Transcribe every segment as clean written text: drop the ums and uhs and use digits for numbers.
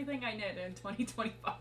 everything I knit in 2025.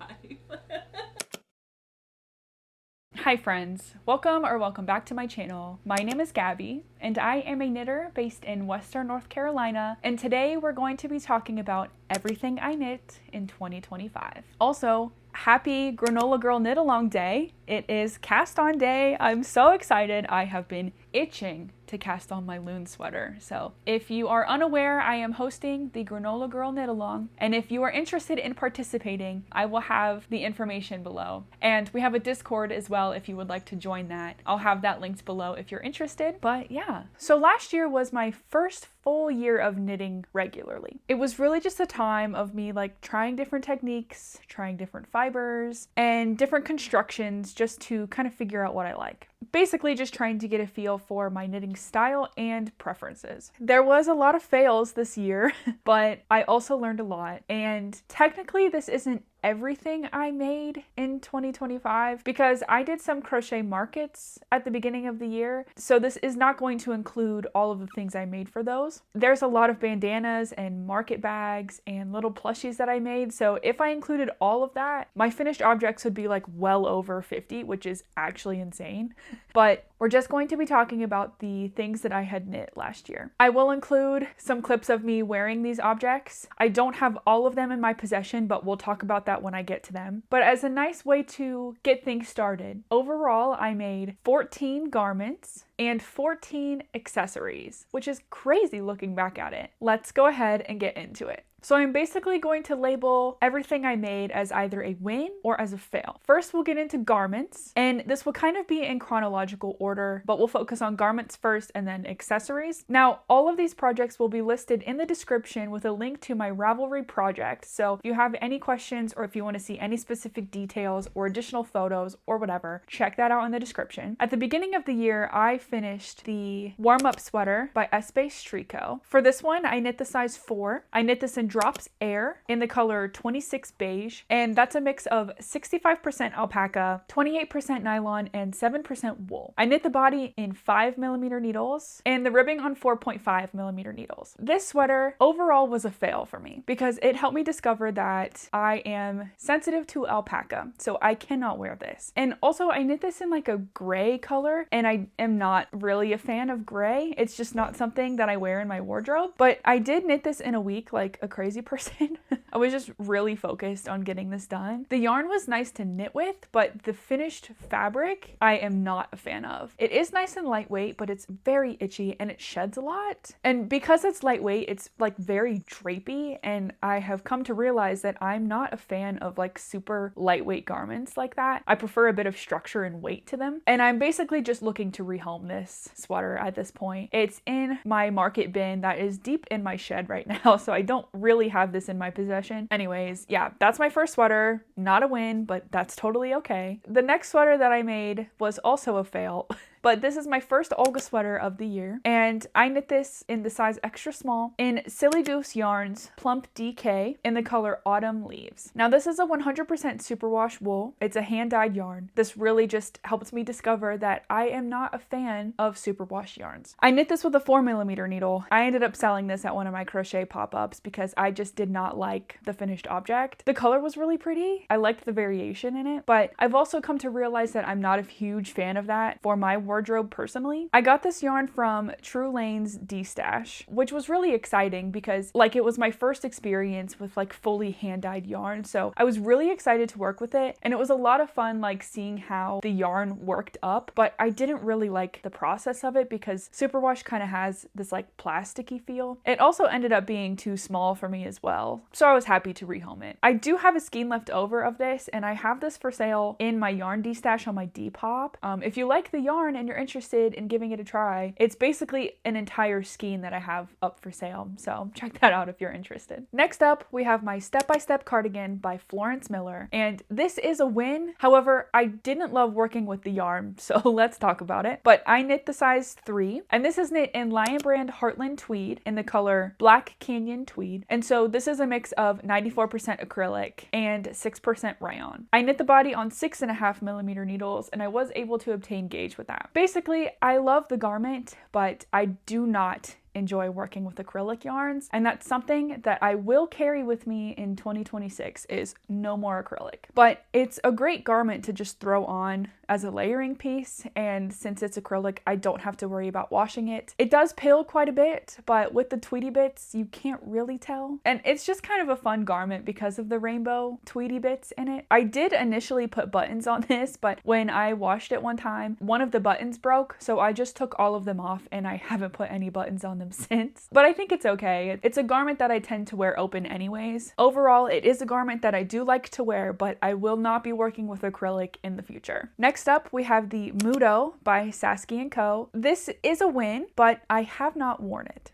Hi friends, welcome back to my channel. My name is Gabby and I am a knitter based in Western North Carolina, and today we're going to be talking about everything I knit in 2025. Also, happy Granola Girl Knit Along Day. It is cast on day. I'm so excited. I have been itching to cast on my loon sweater. So if you are unaware, I am hosting the Granola Girl Knit Along, and if you are interested in participating, I will have the information below. And we have a Discord as well if you would like to join that. I'll have that linked below if you're interested. But yeah, so last year was my first full year of knitting regularly. It was really just a time of me like trying different techniques, trying different fibers, and different constructions just to kind of figure out what I like. Basically just trying to get a feel for my knitting style and preferences. There was a lot of fails this year, but I also learned a lot. And technically this isn't everything I made in 2025 because I did some crochet markets at the beginning of the year. So this is not going to include all of the things I made for those. There's a lot of bandanas and market bags and little plushies that I made. So if I included all of that, my finished objects would be like well over 50, which is actually insane. But we're just going to be talking about the things that I had knit last year. I will include some clips of me wearing these objects. I don't have all of them in my possession, but we'll talk about that when I get to them. But as a nice way to get things started, overall I made 14 garments and 14 accessories, which is crazy looking back at it. Let's go ahead and get into it. So I'm basically going to label everything I made as either a win or as a fail. First, we'll get into garments, and this will kind of be in chronological order, but we'll focus on garments first and then accessories. Now, all of these projects will be listed in the description with a link to my Ravelry project. So if you have any questions or if you want to see any specific details or additional photos or whatever, check that out in the description. At the beginning of the year, I finished the warm-up sweater by S-Base Tricot. For this one, I knit the size 4. I knit this in Drops Air in the color 26 beige, and that's a mix of 65% alpaca, 28% nylon, and 7% wool. I knit the body in 5mm needles and the ribbing on 4.5mm needles. This sweater overall was a fail for me because it helped me discover that I am sensitive to alpaca, so I cannot wear this. And also I knit this in like a gray color, and I am not really a fan of gray. It's just not something that I wear in my wardrobe, but I did knit this in a week like a crazy person. I was just really focused on getting this done. The yarn was nice to knit with, but the finished fabric I am not a fan of. It is nice and lightweight, but it's very itchy and it sheds a lot. And because it's lightweight, it's like very drapey, and I have come to realize that I'm not a fan of like super lightweight garments like that. I prefer a bit of structure and weight to them. And I'm basically just looking to rehome this sweater at this point. It's in my market bin that is deep in my shed right now, so I don't really have this in my possession. Anyways, yeah, that's my first sweater. Not a win, but that's totally okay. The next sweater that I made was also a fail. But this is my first Olga sweater of the year, and I knit this in the size extra small in Silly Goose Yarns Plump DK in the color Autumn Leaves. Now this is a 100% superwash wool. It's a hand-dyed yarn. This really just helps me discover that I am not a fan of superwash yarns. I knit this with a 4mm needle. I ended up selling this at one of my crochet pop-ups because I just did not like the finished object. The color was really pretty. I liked the variation in it, but I've also come to realize that I'm not a huge fan of that for my wardrobe personally. I got this yarn from True Lane's D-Stash, which was really exciting because like it was my first experience with like fully hand-dyed yarn, so I was really excited to work with it, and it was a lot of fun like seeing how the yarn worked up, but I didn't really like the process of it because superwash kind of has this like plasticky feel. It also ended up being too small for me as well, so I was happy to rehome it. I do have a skein left over of this, and I have this for sale in my yarn D-Stash on my Depop. If you like the yarn and you're interested in giving it a try, it's basically an entire skein that I have up for sale, so check that out if you're interested. Next up, we have my step-by-step cardigan by Florence Miller, and this is a win. However, I didn't love working with the yarn, so let's talk about it. But I knit the size 3, and this is knit in Lion Brand Heartland Tweed in the color Black Canyon Tweed, and so this is a mix of 94% acrylic and 6% rayon. I knit the body on 6.5mm needles, and I was able to obtain gauge with that. Basically, I love the garment, but I do not enjoy working with acrylic yarns, and that's something that I will carry with me in 2026 is no more acrylic. But it's a great garment to just throw on as a layering piece, and since it's acrylic, I don't have to worry about washing it. It does pill quite a bit, but with the Tweety bits, you can't really tell. And it's just kind of a fun garment because of the rainbow Tweety bits in it. I did initially put buttons on this, but when I washed it one time, one of the buttons broke, so I just took all of them off and I haven't put any buttons on them since. But I think it's okay. It's a garment that I tend to wear open anyways. Overall, it is a garment that I do like to wear, but I will not be working with acrylic in the future. Next up, we have the Mudo by Sasky & Co. This is a win, but I have not worn it.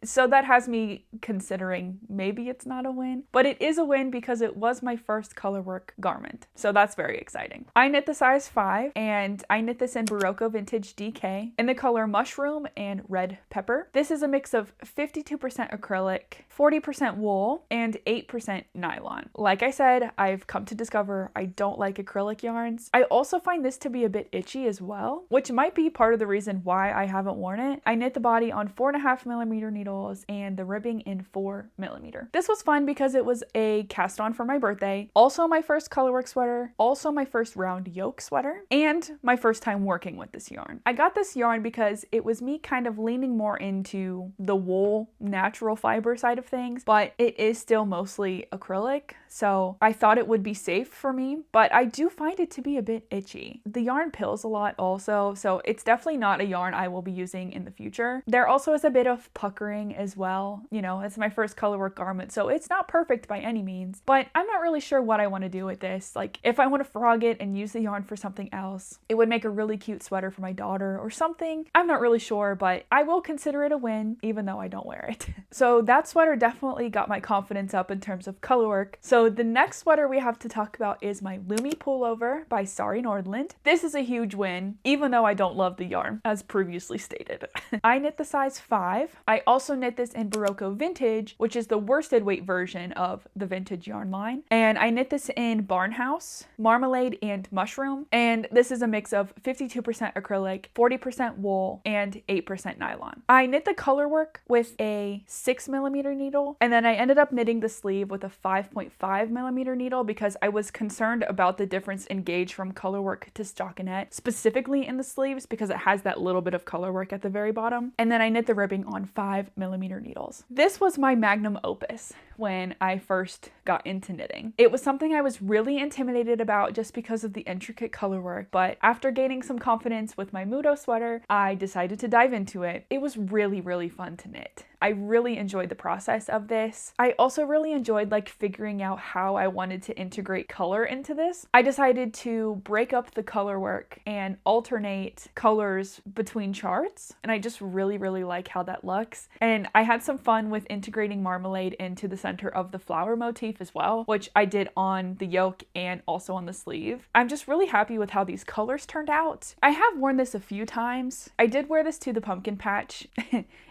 So that has me considering maybe it's not a win, but it is a win because it was my first colorwork garment. So that's very exciting. I knit the size 5 and I knit this in Barocco Vintage DK in the color mushroom and red pepper. This is a mix of 52% acrylic, 40% wool, and 8% nylon. Like I said, I've come to discover I don't like acrylic yarns. I also find this to be a bit itchy as well, which might be part of the reason why I haven't worn it. I knit the body on 4.5mm needles and the ribbing in 4mm. This was fun because it was a cast on for my birthday, also my first colorwork sweater, also my first round yoke sweater, and my first time working with this yarn. I got this yarn because it was me kind of leaning more into the wool natural fiber side of things, but it is still mostly acrylic, so I thought it would be safe for me, but I do find it to be a bit itchy. The yarn pills a lot also, so it's definitely not a yarn I will be using in the future. There also is a bit of puckering as well. You know, it's my first colorwork garment, so it's not perfect by any means, but I'm not really sure what I want to do with this. Like, if I want to frog it and use the yarn for something else, it would make a really cute sweater for my daughter or something. I'm not really sure, but I will consider it a win, even though I don't wear it. So that sweater definitely got my confidence up in terms of colorwork. So the next sweater we have to talk about is my Lumme pullover by Sari Nordland. This is a huge win, even though I don't love the yarn, as previously stated. I knit the size 5. I also knit this in Barocco Vintage, which is the worsted weight version of the vintage yarn line. And I knit this in Barnhouse, Marmalade, and Mushroom. And this is a mix of 52% acrylic, 40% wool, and 8% nylon. I knit the colorwork with a 6mm needle, and then I ended up knitting the sleeve with a 5.5mm needle because I was concerned about the difference in gauge from colorwork to stockinette, specifically in the sleeves because it has that little bit of colorwork at the very bottom. And then I knit the ribbing on 5mm needles. This was my magnum opus when I first got into knitting. It was something I was really intimidated about just because of the intricate colorwork, but after gaining some confidence with my Mudo sweater, I decided to dive into it. It was really, really fun to knit. I really enjoyed the process of this. I also really enjoyed like figuring out how I wanted to integrate color into this. I decided to break up the color work and alternate colors between charts, and I just really, really like how that looks. And I had some fun with integrating Marmalade into the center of the flower motif as well, which I did on the yoke and also on the sleeve. I'm just really happy with how these colors turned out. I have worn this a few times. I did wear this to the pumpkin patch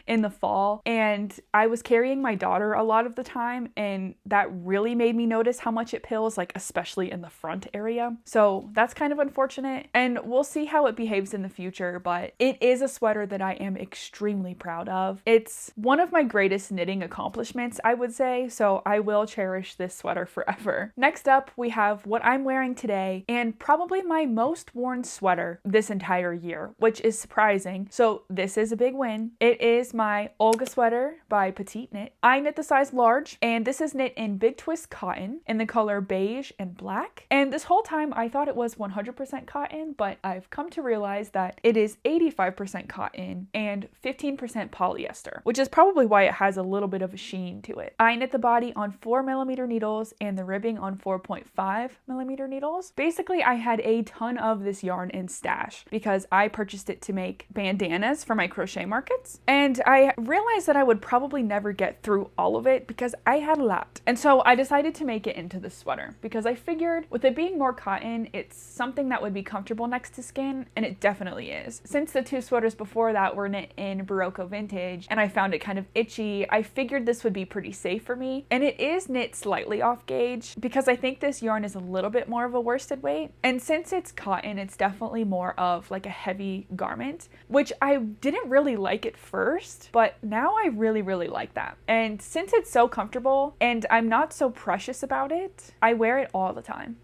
in the fall, and I was carrying my daughter a lot of the time, and that really made me notice how much it pills, like especially in the front area. So that's kind of unfortunate, and we'll see how it behaves in the future, but it is a sweater that I am extremely proud of. It's one of my greatest knitting accomplishments, I would say, so I will cherish this sweater forever. Next up, we have what I'm wearing today, and probably my most worn sweater this entire year, which is surprising. So this is a big win. It is my Olga sweater by Petite Knit. I knit the size large, and this is knit in Big Twist cotton in the color beige and black. And this whole time I thought it was 100% cotton, but I've come to realize that it is 85% cotton and 15% polyester, which is probably why it has a little bit of a sheen to it. I knit the body on 4mm needles and the ribbing on 4.5mm needles. Basically, I had a ton of this yarn in stash because I purchased it to make bandanas for my crochet markets, and I realized that I would probably never get through all of it because I had a lot. And so I decided to make it into this sweater because I figured with it being more cotton, it's something that would be comfortable next to skin, and it definitely is. Since the two sweaters before that were knit in Barocco vintage and I found it kind of itchy, I figured this would be pretty safe for me. And it is knit slightly off gauge because I think this yarn is a little bit more of a worsted weight. And since it's cotton, it's definitely more of like a heavy garment, which I didn't really like at first, but now I really, really like that. And since it's so comfortable and I'm not so precious about it, I wear it all the time.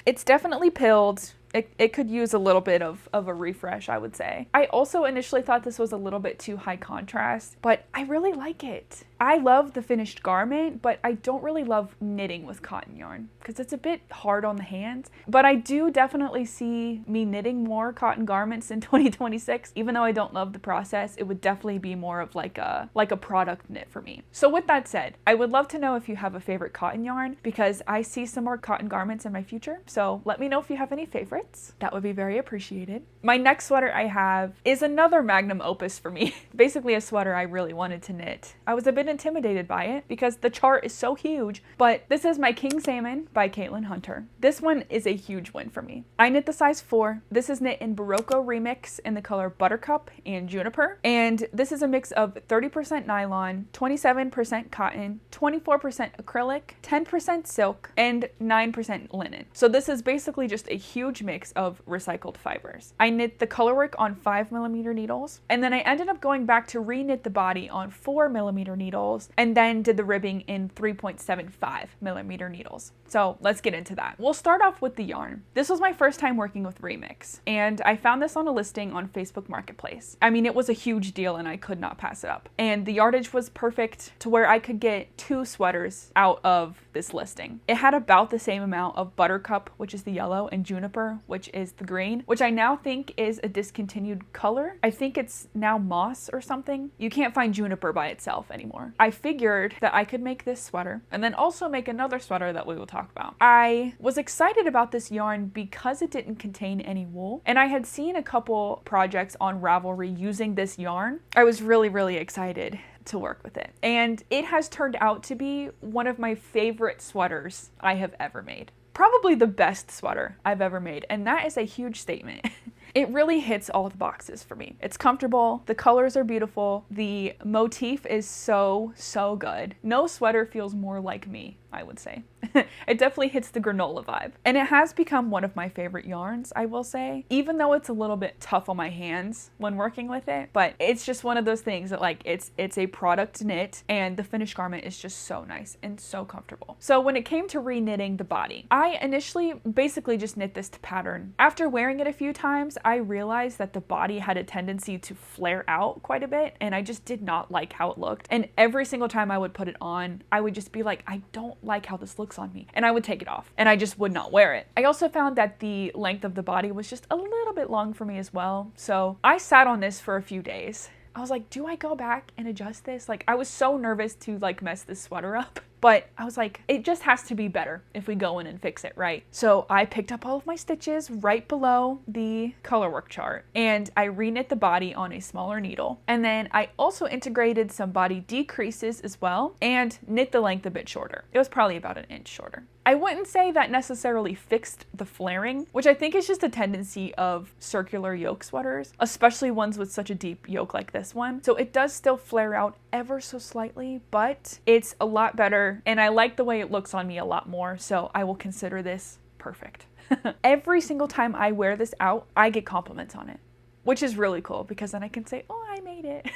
It's definitely pilled. It could use a little bit of a refresh, I would say. I also initially thought this was a little bit too high contrast, but I really like it. I love the finished garment, but I don't really love knitting with cotton yarn because it's a bit hard on the hands. But I do definitely see me knitting more cotton garments in 2026. Even though I don't love the process, it would definitely be more of like a product knit for me. So with that said, I would love to know if you have a favorite cotton yarn because I see some more cotton garments in my future. So let me know if you have any favorites. That would be very appreciated. My next sweater I have is another magnum opus for me. Basically a sweater I really wanted to knit. I was a bit intimidated by it because the chart is so huge, but this is my King Salmon by Caitlin Hunter. This one is a huge win for me. I knit the size 4. This is knit in Barocco Remix in the color Buttercup and Juniper. And this is a mix of 30% nylon, 27% cotton, 24% acrylic, 10% silk, and 9% linen. So this is basically just a huge mix of recycled fibers. I knit the colorwork on 5mm needles, and then I ended up going back to re-knit the body on 4mm needles, and then did the ribbing in 3.75mm needles. So let's get into that. We'll start off with the yarn. This was my first time working with Remix, and I found this on a listing on Facebook Marketplace. I mean, it was a huge deal and I could not pass it up. And the yardage was perfect to where I could get 2 sweaters out of this listing. It had about the same amount of Buttercup, which is the yellow, and Juniper, which is the green, which I now think is a discontinued color. I think it's now moss or something. You can't find Juniper by itself anymore. I figured that I could make this sweater and then also make another sweater that we will talk about. I was excited about this yarn because it didn't contain any wool, and I had seen a couple projects on Ravelry using this yarn. I was really, really excited to work with it. And it has turned out to be one of my favorite sweaters I have ever made. Probably the best sweater I've ever made, and that is a huge statement. It really hits all the boxes for me. It's comfortable, the colors are beautiful, the motif is so good. No sweater feels more like me, I would say. It definitely hits the granola vibe. And it has become one of my favorite yarns, I will say, even though it's a little bit tough on my hands when working with it, but it's just one of those things that like it's a product knit and the finished garment is just so nice and so comfortable. So when it came to re-knitting the body, I initially basically just knit this to pattern. After wearing it a few times, I realized that the body had a tendency to flare out quite a bit and I just did not like how it looked. And every single time I would put it on, I would just be like, I don't like how this looks on me. And I would take it off and I just would not wear it. I also found that the length of the body was just a little bit long for me as well. So I sat on this for a few days. I was like, do I go back and adjust this? Like, I was so nervous to like mess this sweater up. But I was like, it just has to be better if we go in and fix it right. So I picked up all of my stitches right below the colorwork chart and I re-knit the body on a smaller needle. And then I also integrated some body decreases as well and knit the length a bit shorter. It was probably about an inch shorter. I wouldn't say that necessarily fixed the flaring, which I think is just a tendency of circular yoke sweaters, especially ones with such a deep yoke like this one. So it does still flare out ever so slightly, but it's a lot better and I like the way it looks on me a lot more, so I will consider this perfect. Every single time I wear this out, I get compliments on it, which is really cool because then I can say, oh, I made it.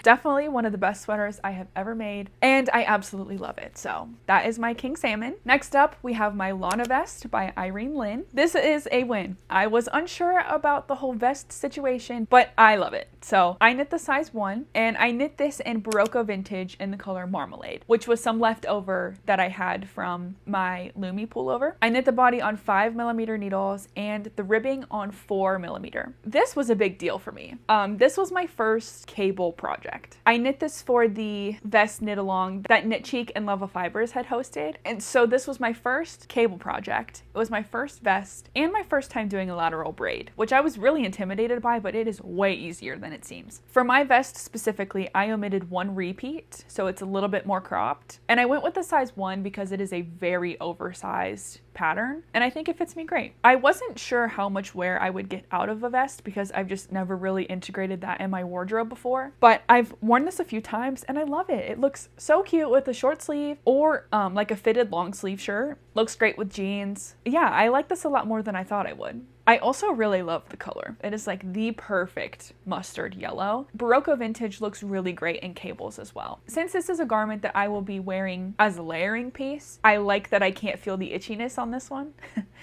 Definitely one of the best sweaters I have ever made, and I absolutely love it. So that is my King Salmon. Next up, we have my Lana vest by Irene Lynn. This is a win. I was unsure about the whole vest situation, but I love it. So I knit the size 1, and I knit this in Barocco Vintage in the color Marmalade, which was some leftover that I had from my Lumme pullover. I knit the body on 5mm needles and the ribbing on 4mm. This was a big deal for me. This was my first cable project. project. I knit this for the vest knit along that Knit Cheek and Love of Fibers had hosted. And so this was my first cable project. It was my first vest and my first time doing a lateral braid, which I was really intimidated by, but it is way easier than it seems. For my vest specifically, I omitted one repeat, so it's a little bit more cropped. And I went with the size 1 because it is a very oversized pattern, and I think it fits me great. I wasn't sure how much wear I would get out of a vest because I've just never really integrated that in my wardrobe before, but I've worn this a few times and I love it. It looks so cute with a short sleeve or like a fitted long sleeve shirt. Looks great with jeans. Yeah, I like this a lot more than I thought I would. I also really love the color. It is like the perfect mustard yellow. Barocco Vintage looks really great in cables as well. Since this is a garment that I will be wearing as a layering piece, I like that I can't feel the itchiness on this one.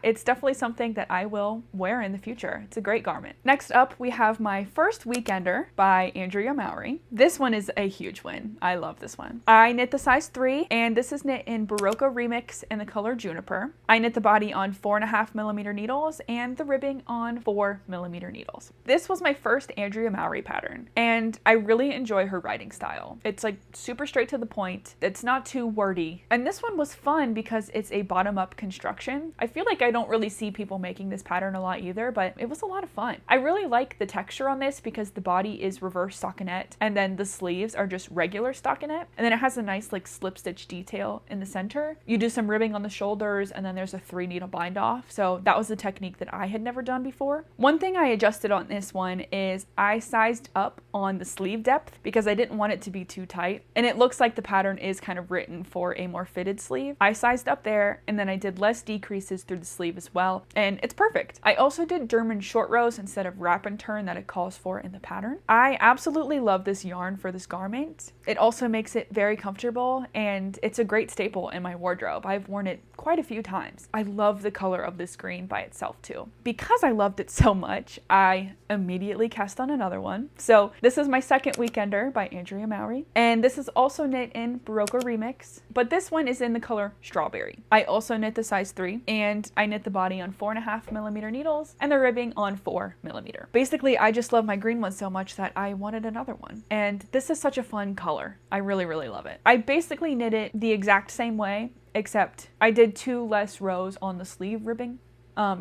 It's definitely something that I will wear in the future. It's a great garment. Next up, we have my first weekender by Andrea Mowry. This one is a huge win. I love this one. I knit the size 3, and this is knit in Barocco Remix in the color Juniper. I knit the body on 4.5mm needles and the ribbing on 4mm needles. This was my first Andrea Mowry pattern, and I really enjoy her writing style. It's like super straight to the point. It's not too wordy. And this one was fun because it's a bottom-up construction. I feel like I don't really see people making this pattern a lot either, but it was a lot of fun. I really like the texture on this because the body is reverse stockinette and then the sleeves are just regular stockinette, and then it has a nice like slip stitch detail in the center. You do some ribbing on the shoulders, and then there's a 3-needle bind off. So that was a technique that I had never done before. One thing I adjusted on this one is I sized up on the sleeve depth because I didn't want it to be too tight, and it looks like the pattern is kind of written for a more fitted sleeve. I sized up there, and then I did less decreases through the sleeve as well, and it's perfect. I also did German short rows instead of wrap and turn that it calls for in the pattern. I absolutely love this yarn for this garment. It also makes it very comfortable, and it's a great staple in my wardrobe. I've worn it quite a few times. I love the color of this green by itself too. Because I loved it so much, I immediately cast on another one. So this is my second weekender by Andrea Mowry, and this is also knit in Barocco Remix, but this one is in the color Strawberry. I also knit the size 3, and I knit the body on 4.5mm needles and the ribbing on 4mm. Basically, I just love my green one so much that I wanted another one, and this is such a fun color. I really, really love it. I basically knit it the exact same way, except I did 2 less rows on the sleeve ribbing,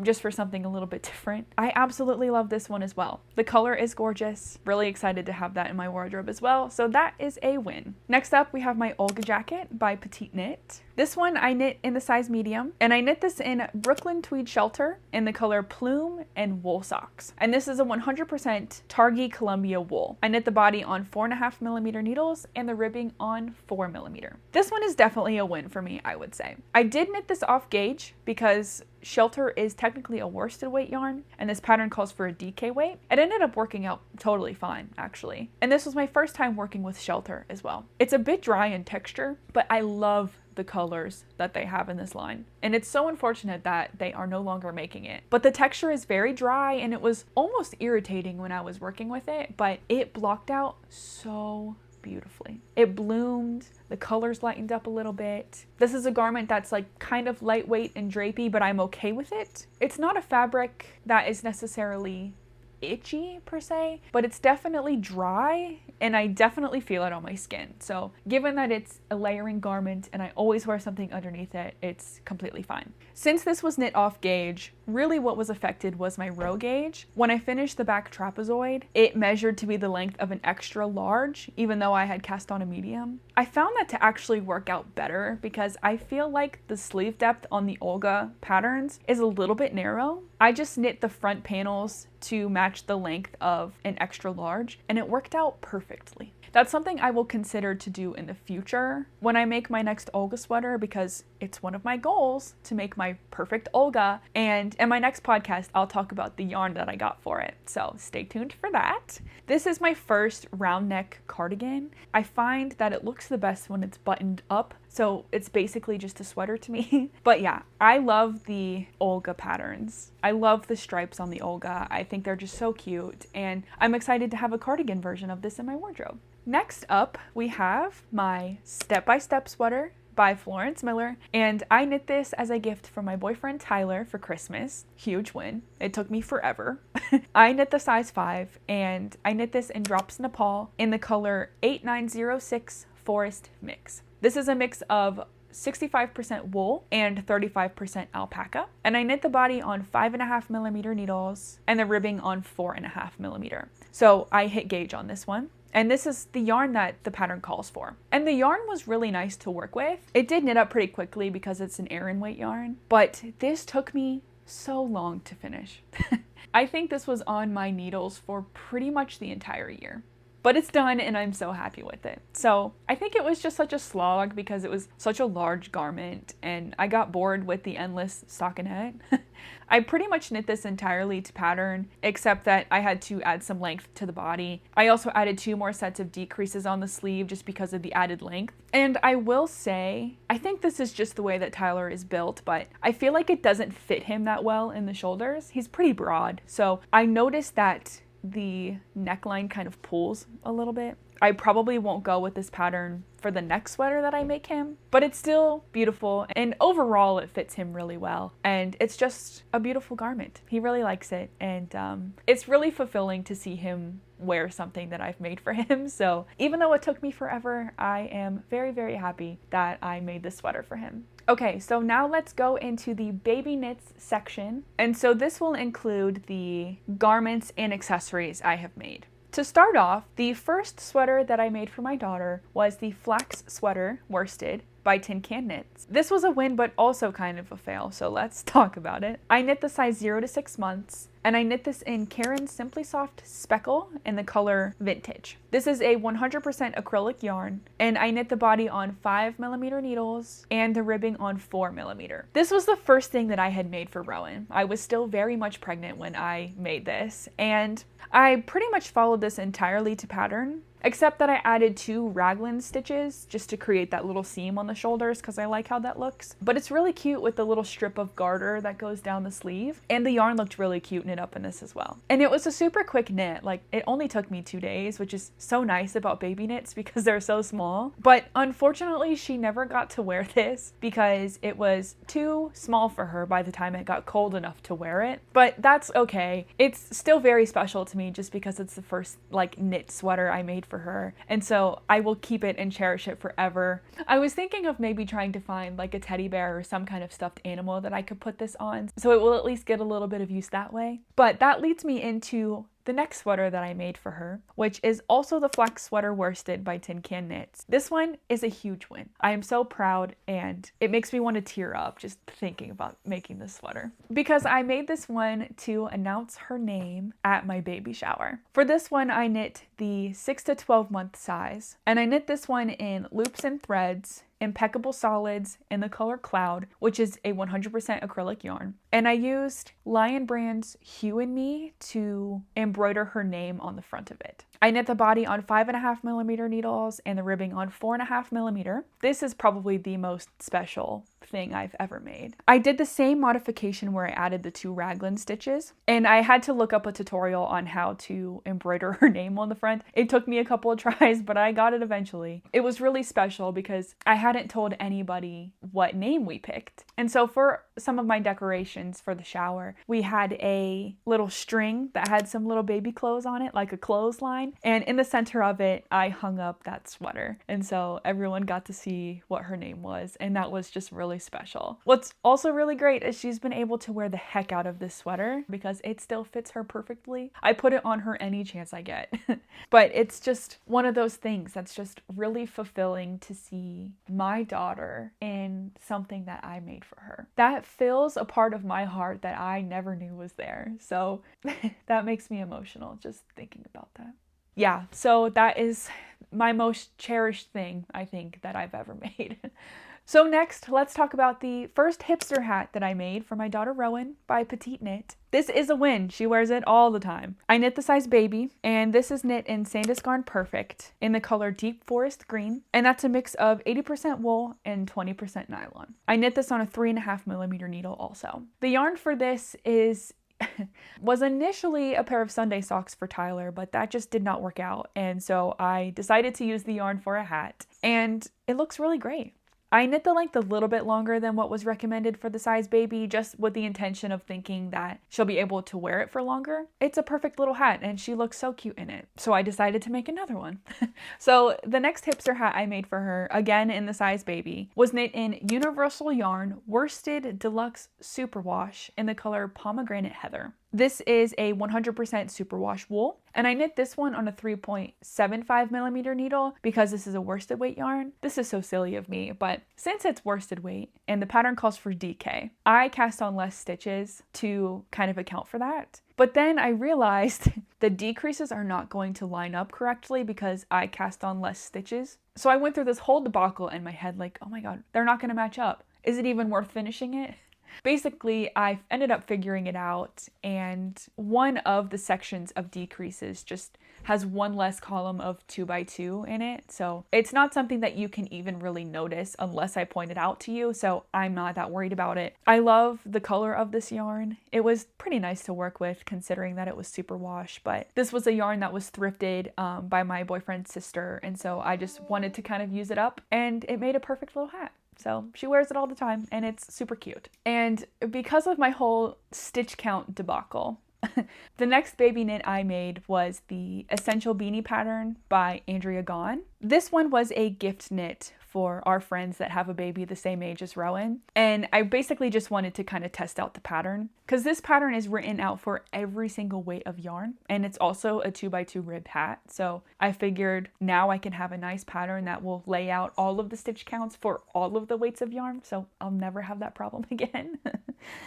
just for something a little bit different. I absolutely love this one as well. The color is gorgeous. Really excited to have that in my wardrobe as well, so that is a win. Next up, we have my Olga jacket by Petite Knit. This one I knit in the size medium, and I knit this in Brooklyn Tweed Shelter in the color Plume and Wool Socks. And this is a 100% Targhee Columbia wool. I knit the body on 4.5mm needles and the ribbing on 4mm. This one is definitely a win for me, I would say. I did knit this off gauge because Shelter is technically a worsted weight yarn, and this pattern calls for a DK weight. It ended up working out totally fine, actually. And this was my first time working with Shelter as well. It's a bit dry in texture, but I love the colors that they have in this line. And it's so unfortunate that they are no longer making it. But the texture is very dry, and it was almost irritating when I was working with it, but it blocked out so beautifully. It bloomed, the colors lightened up a little bit. This is a garment that's like kind of lightweight and drapey, but I'm okay with it. It's not a fabric that is necessarily itchy per se, but it's definitely dry, and I definitely feel it on my skin. So given that it's a layering garment and I always wear something underneath it, it's completely fine. Since this was knit off gauge, really what was affected was my row gauge. When I finished the back trapezoid, it measured to be the length of an extra large, even though I had cast on a medium. I found that to actually work out better because I feel like the sleeve depth on the Olga patterns is a little bit narrow. I just knit the front panels to match the length of an extra large, and it worked out perfectly. That's something I will consider to do in the future when I make my next Olga sweater, because it's one of my goals to make my perfect Olga, and in my next podcast I'll talk about the yarn that I got for it, so stay tuned for that. This is my first round neck cardigan. I find that it looks the best when it's buttoned up, so it's basically just a sweater to me. But yeah, I love the Olga patterns. I love the stripes on the Olga. I think they're just so cute, and I'm excited to have a cardigan version of this in my wardrobe. Next up, we have my step-by-step sweater by Florence Miller, and I knit this as a gift from my boyfriend Tyler for Christmas. Huge win. It took me forever. I knit the size 5, and I knit this in Drops Nepal in the color 8906 Forest Mix. This is a mix of 65% wool and 35% alpaca. And I knit the body on 5.5mm needles and the ribbing on 4.5mm. So I hit gauge on this one. And this is the yarn that the pattern calls for. And the yarn was really nice to work with. It did knit up pretty quickly because it's an Aran weight yarn, but this took me so long to finish. I think this was on my needles for pretty much the entire year. But it's done and I'm so happy with it. So I think it was just such a slog because it was such a large garment and I got bored with the endless stockinette. I pretty much knit this entirely to pattern, except that I had to add some length to the body. I also added 2 more sets of decreases on the sleeve just because of the added length. And I will say, I think this is just the way that Tyler is built, but I feel like it doesn't fit him that well in the shoulders. He's pretty broad. So I noticed that the neckline kind of pulls a little bit. I probably won't go with this pattern for the next sweater that I make him, but it's still beautiful and overall it fits him really well and it's just a beautiful garment. He really likes it and it's really fulfilling to see him wear something that I've made for him. So even though it took me forever, I am very, very happy that I made this sweater for him. Okay, so now let's go into the baby knits section. And so this will include the garments and accessories I have made. To start off, the first sweater that I made for my daughter was the flax sweater worsted by Tin Can Knits. This was a win, but also kind of a fail, so let's talk about it. I knit the size 0 to 6 months, and I knit this in Karen's Simply Soft Speckle in the color Vintage. This is a 100% acrylic yarn, and I knit the body on 5mm needles and the ribbing on 4mm. This was the first thing that I had made for Rowan. I was still very much pregnant when I made this, and I pretty much followed this entirely to pattern, except that I added 2 raglan stitches just to create that little seam on the shoulders because I like how that looks. But it's really cute with the little strip of garter that goes down the sleeve, and the yarn looked really cute knit up in this as well. And it was a super quick knit, like it only took me 2 days, which is so nice about baby knits because they're so small. But unfortunately, she never got to wear this because it was too small for her by the time it got cold enough to wear it. But that's okay. It's still very special to me just because it's the first like knit sweater I made for her, and so I will keep it and cherish it forever. I was thinking of maybe trying to find like a teddy bear or some kind of stuffed animal that I could put this on, so it will at least get a little bit of use that way. But that leads me into the next sweater that I made for her, which is also the flax sweater worsted by Tin Can Knits. This one is a huge win. I am so proud and it makes me want to tear up just thinking about making this sweater because I made this one to announce her name at my baby shower. For this one, I knit the 6 to 12 month size, and I knit this one in loops and threads, impeccable solids in the color Cloud, which is a 100% acrylic yarn. And I used Lion Brand's Hue and Me to embroider her name on the front of it. I knit the body on 5.5mm needles and the ribbing on 4.5mm. This is probably the most special thing I've ever made. I did the same modification where I added the 2 raglan stitches, and I had to look up a tutorial on how to embroider her name on the front. It took me a couple of tries, but I got it eventually. It was really special because I hadn't told anybody what name we picked. And so for some of my decorations for the shower, we had a little string that had some little baby clothes on it, like a clothesline. And in the center of it, I hung up that sweater. And so everyone got to see what her name was. And that was just really special. What's also really great is she's been able to wear the heck out of this sweater because it still fits her perfectly. I put it on her any chance I get. But it's just one of those things that's just really fulfilling to see my daughter in something that I made for her. That fills a part of my heart that I never knew was there. So that makes me emotional just thinking about that. Yeah, so that is my most cherished thing I think that I've ever made. So next, let's talk about the first hipster hat that I made for my daughter Rowan by Petite Knit. This is a win. She wears it all the time. I knit the size baby, and this is knit in Sandus Garn Perfect in the color Deep Forest Green, and that's a mix of 80% wool and 20% nylon. I knit this on a 3.5mm needle also. The yarn for this was initially a pair of Sunday socks for Tyler, but that just did not work out, and so I decided to use the yarn for a hat, and it looks really great. I knit the length a little bit longer than what was recommended for the size baby, just with the intention of thinking that she'll be able to wear it for longer. It's a perfect little hat and she looks so cute in it. So I decided to make another one. So the next hipster hat I made for her, again in the size baby, was knit in universal yarn worsted deluxe superwash in the color pomegranate heather. This is a 100% superwash wool, and I knit this one on a 3.75 millimeter needle because this is a worsted weight yarn. This is so silly of me, but since it's worsted weight and the pattern calls for DK, I cast on less stitches to kind of account for that. But then I realized the decreases are not going to line up correctly because I cast on less stitches. So I went through this whole debacle in my head like, oh my god, they're not going to match up. Is it even worth finishing it? Basically, I ended up figuring it out, and one of the sections of decreases just has one less column of 2x2 in it, so it's not something that you can even really notice unless I point it out to you, so I'm not that worried about it. I love the color of this yarn. It was pretty nice to work with considering that it was superwash, but this was a yarn that was thrifted by my boyfriend's sister, and so I just wanted to kind of use it up, and it made a perfect little hat. So she wears it all the time and it's super cute. And because of my whole stitch count debacle, the next baby knit I made was the Essential Beanie pattern by Andrea Gaughan. This one was a gift knit for our friends that have a baby the same age as Rowan. And I basically just wanted to kind of test out the pattern because this pattern is written out for every single weight of yarn. And it's also a 2x2 ribbed hat. So I figured now I can have a nice pattern that will lay out all of the stitch counts for all of the weights of yarn. So I'll never have that problem again.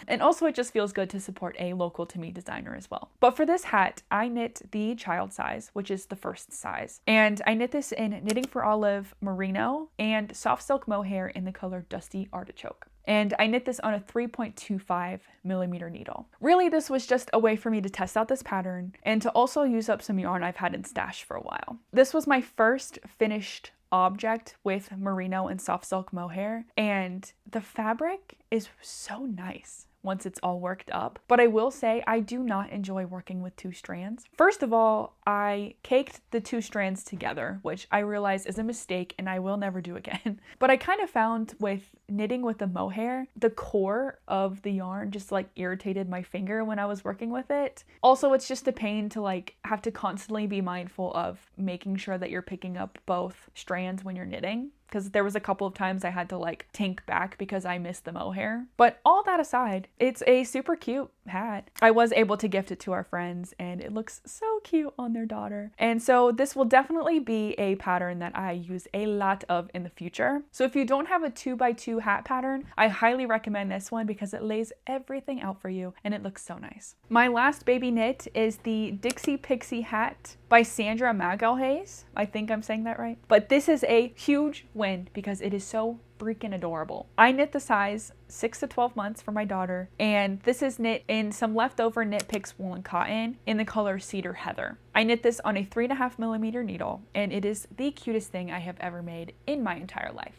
And also it just feels good to support a local to me designer as well. But for this hat, I knit the child size, which is the first size. And I knit this in Knitting for Olive merino and soft silk mohair in the color Dusty Artichoke. And I knit this on a 3.25 millimeter needle. Really, this was just a way for me to test out this pattern and to also use up some yarn I've had in stash for a while. This was my first finished object with merino and soft silk mohair, and the fabric is so nice once it's all worked up. But I will say I do not enjoy working with two strands. First of all, I caked the two strands together, which I realize is a mistake and I will never do again. But I kind of found with knitting with the mohair, the core of the yarn just like irritated my finger when I was working with it. Also, it's just a pain to like have to constantly be mindful of making sure that you're picking up both strands when you're knitting, because there was a couple of times I had to like tank back because I missed the mohair. But all that aside, it's a super cute hat. I was able to gift it to our friends and it looks so cute on their daughter. And so this will definitely be a pattern that I use a lot of in the future. So if you don't have a 2x2 hat pattern, I highly recommend this one because it lays everything out for you and it looks so nice. My last baby knit is the Dixie Pixie hat by Sandra Magalhaes. I think I'm saying that right. But this is a huge win because it is so freaking adorable. I knit the size 6 to 12 months for my daughter, and this is knit in some leftover Knit Picks woolen cotton in the color Cedar Heather. I knit this on a 3.5 millimeter needle, and it is the cutest thing I have ever made in my entire life.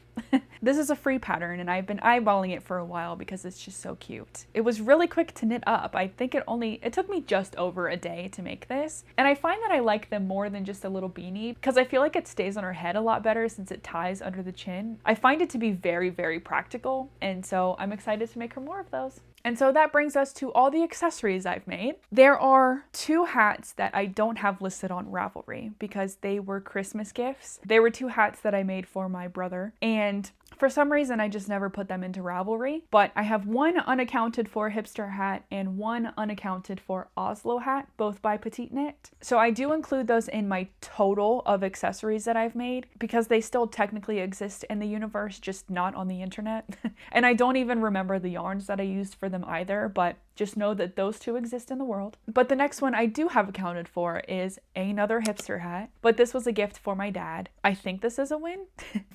This is a free pattern and I've been eyeballing it for a while because it's just so cute. It was really quick to knit up. I think it took me just over a day to make this. And I find that I like them more than just a little beanie because I feel like it stays on her head a lot better since it ties under the chin. I find it to be very, very practical, and so I'm excited to make her more of those. And so that brings us to all the accessories I've made. There are 2 hats that I don't have listed on Ravelry because they were Christmas gifts. They were 2 hats that I made for my brother, and for some reason I just never put them into Ravelry, but I have one unaccounted for hipster hat and one unaccounted for Oslo hat, both by Petite Knit. So I do include those in my total of accessories that I've made because they still technically exist in the universe, just not on the internet. And I don't even remember the yarns that I used for them either, but just know that those 2 exist in the world. But the next one I do have accounted for is another hipster hat, but this was a gift for my dad. I think this is a win.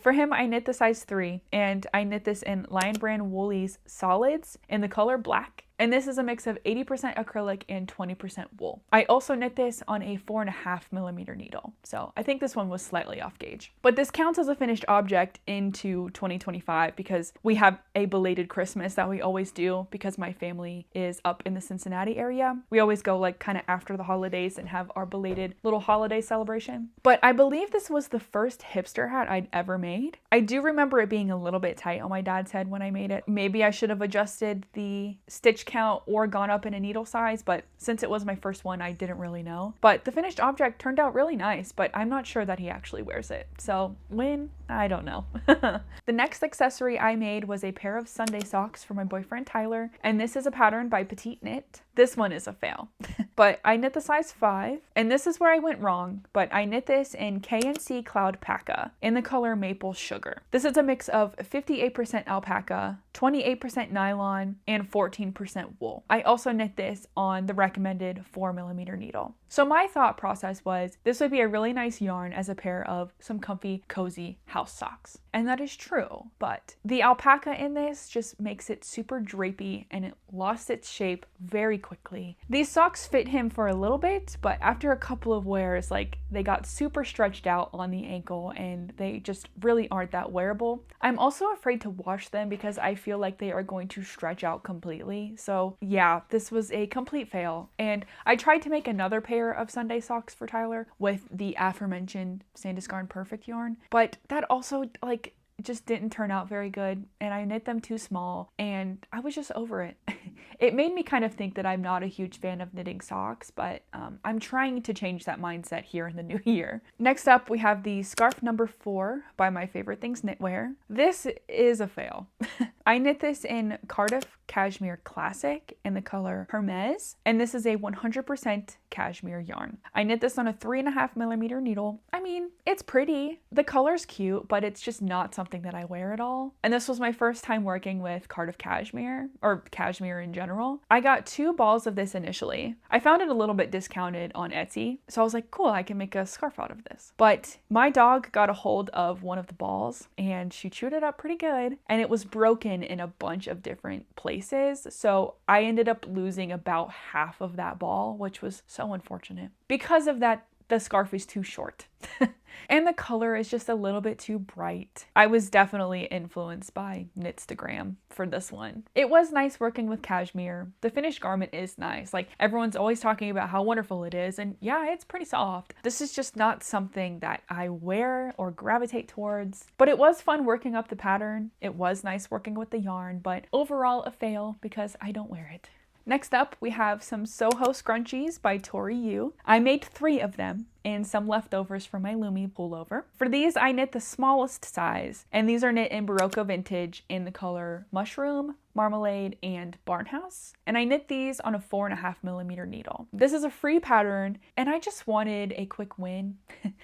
For him, I knit the size 3, and I knit this in Lion Brand Woolly's Solids in the color black. and this is a mix of 80% acrylic and 20% wool. I also knit this on a 4.5mm needle, so I think this one was slightly off gauge. But this counts as a finished object into 2025 because we have a belated Christmas that we always do because my family is up in the Cincinnati area. We always go like kind of after the holidays and have our belated little holiday celebration. But I believe this was the first hipster hat I'd ever made. I do remember it being a little bit tight on my dad's head when I made it. Maybe I should have adjusted the stitch count or gone up in a needle size, but since it was my first one, I didn't really know. But the finished object turned out really nice, but I'm not sure that he actually wears it. So when? I don't know. The next accessory I made was a pair of Sunday socks for my boyfriend Tyler, and this is a pattern by Petite Knit. This one is a fail, but I knit the size 5, and this is where I went wrong, but I knit this in K&C Cloud Paca in the color Maple Sugar. This is a mix of 58% alpaca, 28% nylon, and 14% wool. I also knit this on the recommended 4mm needle. So my thought process was this would be a really nice yarn as a pair of some comfy, cozy house socks. And that is true, but the alpaca in this just makes it super drapey and it lost its shape very quickly. These socks fit him for a little bit, but after a couple of wears, like they got super stretched out on the ankle and they just really aren't that wearable. I'm also afraid to wash them because I feel like they are going to stretch out completely. So yeah, this was a complete fail. And I tried to make another pair of Sunday socks for Tyler with the aforementioned Sandisgarn Perfect yarn, but that also like just didn't turn out very good, and I knit them too small and I was just over it. It made me kind of think that I'm not a huge fan of knitting socks, but I'm trying to change that mindset here in the new year. Next up, we have the scarf number 4 by My Favorite Things Knitwear. This is a fail. I knit this in Cardiff Cashmere Classic in the color Hermes, and this is a 100% cashmere yarn. I knit this on a 3.5mm needle. I mean, it's pretty. The color's cute, but it's just not something that I wear at all. And this was my first time working with Cardiff Cashmere, or cashmere in general. I got 2 balls of this initially. I found it a little bit discounted on Etsy, so I was like, cool, I can make a scarf out of this. But my dog got a hold of one of the balls and she chewed it up pretty good, and it was broken in a bunch of different places. So I ended up losing about half of that ball, which was so unfortunate. Because of that, the scarf is too short. And the color is just a little bit too bright. I was definitely influenced by Knitstagram for this one. It was nice working with cashmere. The finished garment is nice. Like, everyone's always talking about how wonderful it is, and yeah, it's pretty soft. This is just not something that I wear or gravitate towards, but it was fun working up the pattern. It was nice working with the yarn, but overall a fail because I don't wear it. Next up, we have some Soho scrunchies by Tori Yu. I made 3 of them and some leftovers from my Lumme pullover. For these, I knit the smallest size, and these are knit in Barocco Vintage in the color Mushroom, Marmalade, and Barnhouse. And I knit these on a 4.5mm needle. This is a free pattern, and I just wanted a quick win.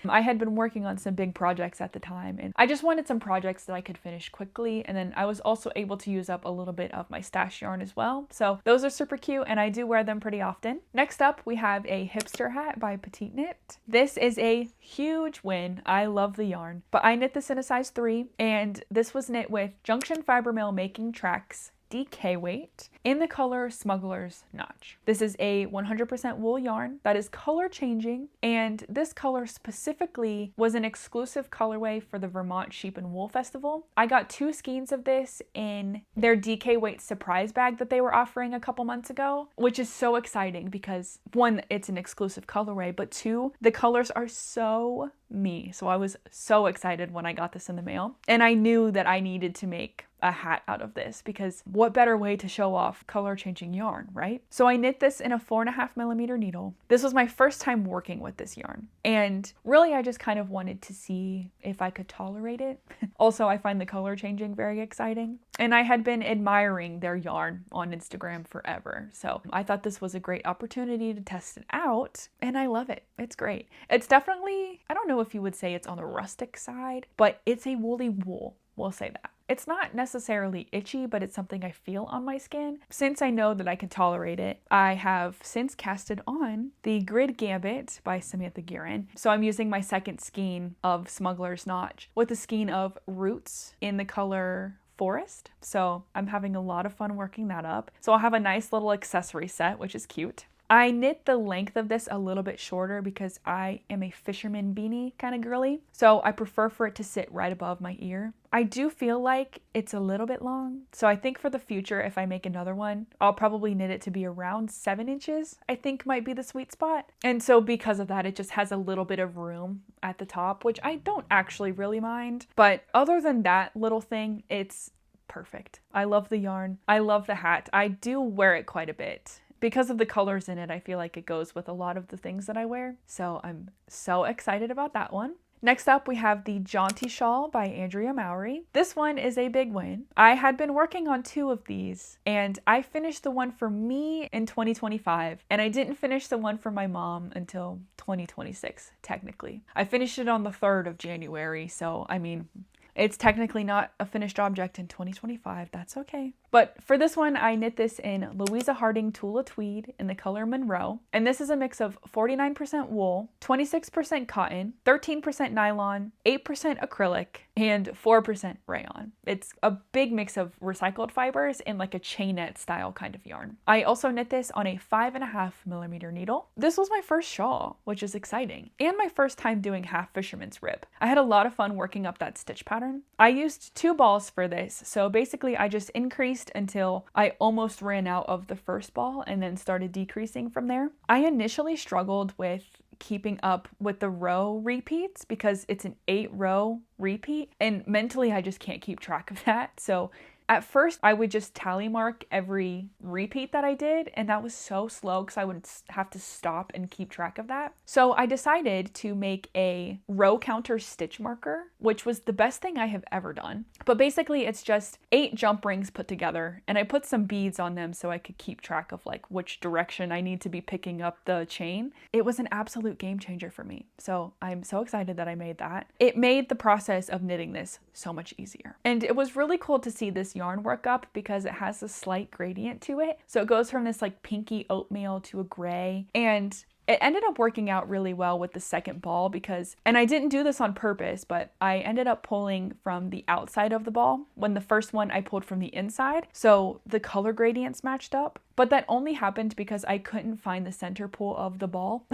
I had been working on some big projects at the time, and I just wanted some projects that I could finish quickly, and then I was also able to use up a little bit of my stash yarn as well. So those are super cute, and I do wear them pretty often. Next up, we have a hipster hat by Petite Knit. This is a huge win. I love the yarn, but I knit this in a size 3, and this was knit with Junction Fiber Mill Making Tracks DK weight in the color Smuggler's Notch. This is a 100% wool yarn that is color changing, and this color specifically was an exclusive colorway for the Vermont Sheep and Wool Festival. I got 2 skeins of this in their DK weight surprise bag that they were offering a couple months ago, which is so exciting because 1, it's an exclusive colorway, but 2, the colors are so me. So I was so excited when I got this in the mail, and I knew that I needed to make a hat out of this because what better way to show off color changing yarn, right? So I knit this in a 4.5mm needle. This was my first time working with this yarn, and really I just kind of wanted to see if I could tolerate it. Also, I find the color changing very exciting, and I had been admiring their yarn on Instagram forever, so I thought this was a great opportunity to test it out, and I love it. It's great. It's definitely, I don't know if you would say it's on the rustic side, but it's a woolly wool. We'll say that. It's not necessarily itchy, but it's something I feel on my skin. Since I know that I can tolerate it, I have since casted on the Grid Gambit by Samantha Guerin. So I'm using my second skein of Smuggler's Notch with a skein of Roots in the color forest. So I'm having a lot of fun working that up. So I'll have a nice little accessory set, which is cute. I knit the length of this a little bit shorter because I am a fisherman beanie kind of girly. So I prefer for it to sit right above my ear. I do feel like it's a little bit long. So I think for the future, if I make another one, I'll probably knit it to be around 7 inches, I think might be the sweet spot. And so because of that, it just has a little bit of room at the top, which I don't actually really mind. But other than that little thing, it's perfect. I love the yarn. I love the hat. I do wear it quite a bit. Because of the colors in it, I feel like it goes with a lot of the things that I wear. So I'm so excited about that one. Next up, we have the Jaunty Shawl by Andrea Mowry. This one is a big win. I had been working on 2 of these, and I finished the one for me in 2025, and I didn't finish the one for my mom until 2026, technically. I finished it on the 3rd of January, so I mean, it's technically not a finished object in 2025. That's okay. But for this one, I knit this in Louisa Harding Tula Tweed in the color Monroe. And this is a mix of 49% wool, 26% cotton, 13% nylon, 8% acrylic, and 4% rayon. It's a big mix of recycled fibers in like a chainette style kind of yarn. I also knit this on a 5.5mm needle. This was my first shawl, which is exciting, and my first time doing half fisherman's rib. I had a lot of fun working up that stitch pattern. I used 2 balls for this, so basically I just increased until I almost ran out of the first ball and then started decreasing from there. I initially struggled with keeping up with the row repeats because it's an 8-row repeat, and mentally I just can't keep track of that. So at first, I would just tally mark every repeat that I did, and that was so slow because I would have to stop and keep track of that. So I decided to make a row counter stitch marker, which was the best thing I have ever done. But basically, it's just 8 jump rings put together, and I put some beads on them so I could keep track of like which direction I need to be picking up the chain. It was an absolute game changer for me. So I'm so excited that I made that. It made the process of knitting this so much easier. And it was really cool to see this yarn work up because it has a slight gradient to it. So it goes from this like pinky oatmeal to a gray, and it ended up working out really well with the second ball because, and I didn't do this on purpose, but I ended up pulling from the outside of the ball when the first one I pulled from the inside. So the color gradients matched up. But that only happened because I couldn't find the center pull of the ball.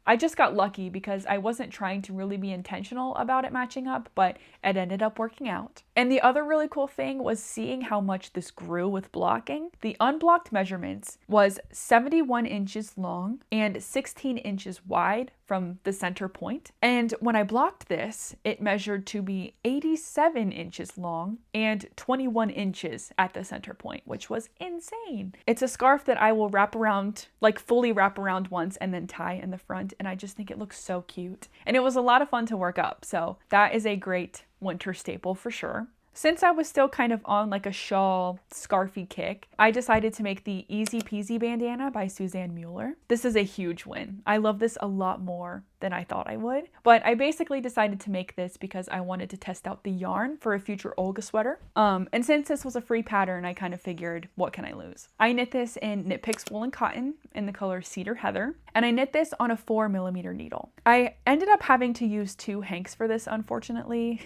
I just got lucky because I wasn't trying to really be intentional about it matching up, but it ended up working out. And the other really cool thing was seeing how much this grew with blocking. The unblocked measurements was 71 inches long and 16 inches wide from the center point. And when I blocked this, it measured to be 87 inches long and 21 inches at the center point, which was insane. It's a scarf that I will wrap around, like fully wrap around once and then tie in the front. And I just think it looks so cute. And it was a lot of fun to work up. So that is a great winter staple for sure. Since I was still kind of on like a shawl scarfy kick, I decided to make the Easy Peasy bandana by Suzanne Mueller. This is a huge win. I love this a lot more than I thought I would, but I basically decided to make this because I wanted to test out the yarn for a future Olga sweater. And since this was a free pattern, I kind of figured, what can I lose? I knit this in Knit Picks Wool and Cotton in the color Cedar Heather, and I knit this on a 4mm needle. I ended up having to use 2 hanks for this, unfortunately.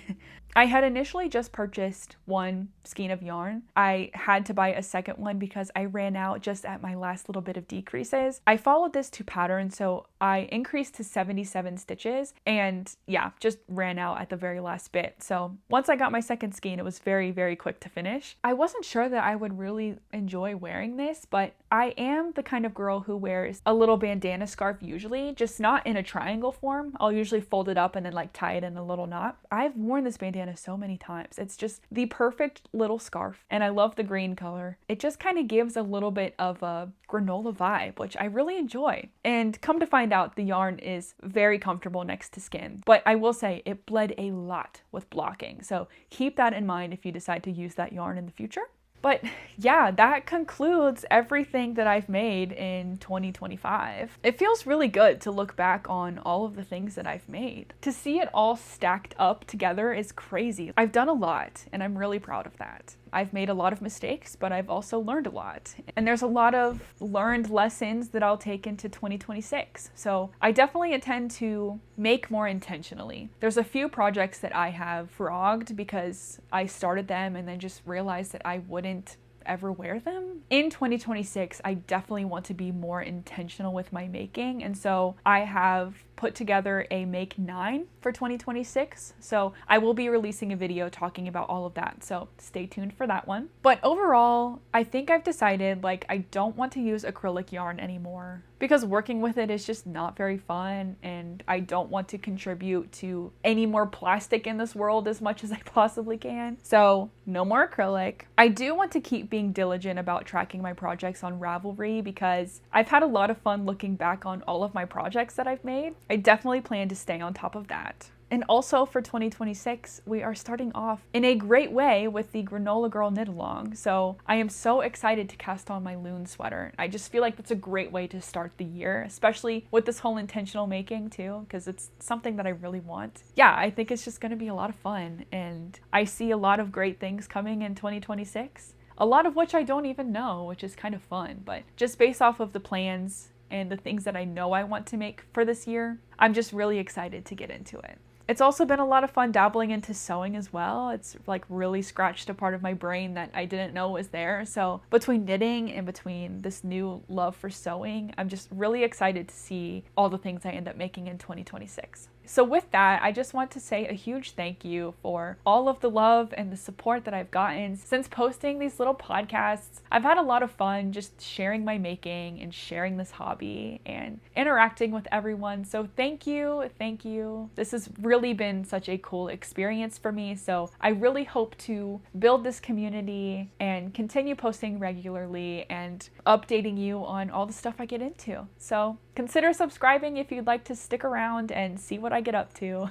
I had initially just purchased 1 skein of yarn. I had to buy a second one because I ran out just at my last little bit of decreases. I followed this to pattern, so I increased to 77 stitches and yeah, just ran out at the very last bit. So once I got my second skein, it was very, very quick to finish. I wasn't sure that I would really enjoy wearing this, but I am the kind of girl who wears a little bandana scarf usually, just not in a triangle form. I'll usually fold it up and then like tie it in a little knot. I've worn this bandana so many times. It's just the perfect little scarf, and I love the green color. It just kind of gives a little bit of a granola vibe, which I really enjoy. And come to find out, the yarn is very comfortable next to skin, but I will say it bled a lot with blocking. So keep that in mind if you decide to use that yarn in the future. But yeah, that concludes everything that I've made in 2025. It feels really good to look back on all of the things that I've made. To see it all stacked up together is crazy. I've done a lot and I'm really proud of that. I've made a lot of mistakes, but I've also learned a lot. And there's a lot of learned lessons that I'll take into 2026. So I definitely intend to make more intentionally. There's a few projects that I have frogged because I started them and then just realized that I wouldn't ever wear them. In 2026, I definitely want to be more intentional with my making, and so I have put together a make 9 for 2026. So I will be releasing a video talking about all of that, so stay tuned for that one. But overall, I think I've decided like I don't want to use acrylic yarn anymore because working with it is just not very fun, and I don't want to contribute to any more plastic in this world as much as I possibly can. So no more acrylic. I do want to keep being diligent about tracking my projects on Ravelry because I've had a lot of fun looking back on all of my projects that I've made. I definitely plan to stay on top of that. And also for 2026, we are starting off in a great way with the Granola Girl knit along. So I am so excited to cast on my loon sweater. I just feel like that's a great way to start the year, especially with this whole intentional making too, because it's something that I really want. Yeah, I think it's just going to be a lot of fun, and I see a lot of great things coming in 2026. A lot of which I don't even know, which is kind of fun, but just based off of the plans and the things that I know I want to make for this year, I'm just really excited to get into it. It's also been a lot of fun dabbling into sewing as well. It's like really scratched a part of my brain that I didn't know was there. So between knitting and between this new love for sewing, I'm just really excited to see all the things I end up making in 2026. So with that, I just want to say a huge thank you for all of the love and the support that I've gotten since posting these little podcasts. I've had a lot of fun just sharing my making and sharing this hobby and interacting with everyone. So thank you, thank you. This has really been such a cool experience for me. So I really hope to build this community and continue posting regularly and updating you on all the stuff I get into. So consider subscribing if you'd like to stick around and see what I get up to.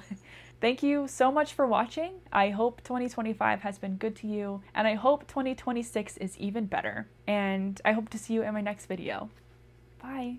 Thank you so much for watching. I hope 2025 has been good to you, and I hope 2026 is even better. And I hope to see you in my next video. Bye.